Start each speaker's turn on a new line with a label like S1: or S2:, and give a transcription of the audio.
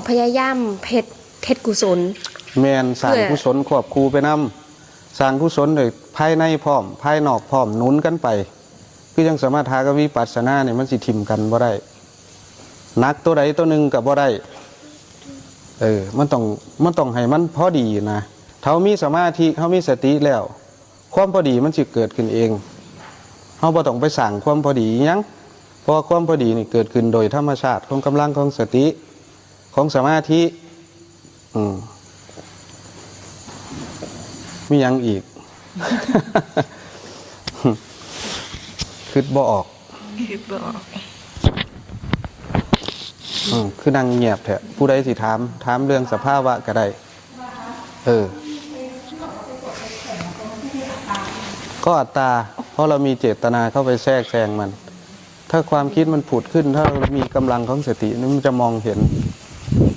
S1: พยายามเฮ็ดกุศล
S2: แมนสร้างกุศลควบคู่ไปนำสร้างกุศลโดยภายในพร้อมภายนอกพร้อมหนุนกันไปคือยังสามารถหากับวิปัสสนาเนี่ยมันสิทิมกันบ่ได้นักตัวใดตัวหนึ่งกับบ่ได้มันต้องให้มันพอดีนะเท่ามีสมาธิเขามีสติแล้วความพอดีมันสิเกิดขึ้นเองเขาบ่ต้องไปสั่งความพอดียังเพราะความพอดีนี่เกิดขึ้นโดยธรรมชาติของกำลังของสติของสมาธิมียังอีก คิดบ่ออกคือนั่งเงียบแท้ผู้ใดสิถามเรื่องสภาวะก็ได้ก็อัตตาเพราะเรามีเจตนาเข้าไปแทรกแซงมันถ้าความคิดมันผุดขึ้นถ้าเรามีกำลังของสติมันจะมองเห็น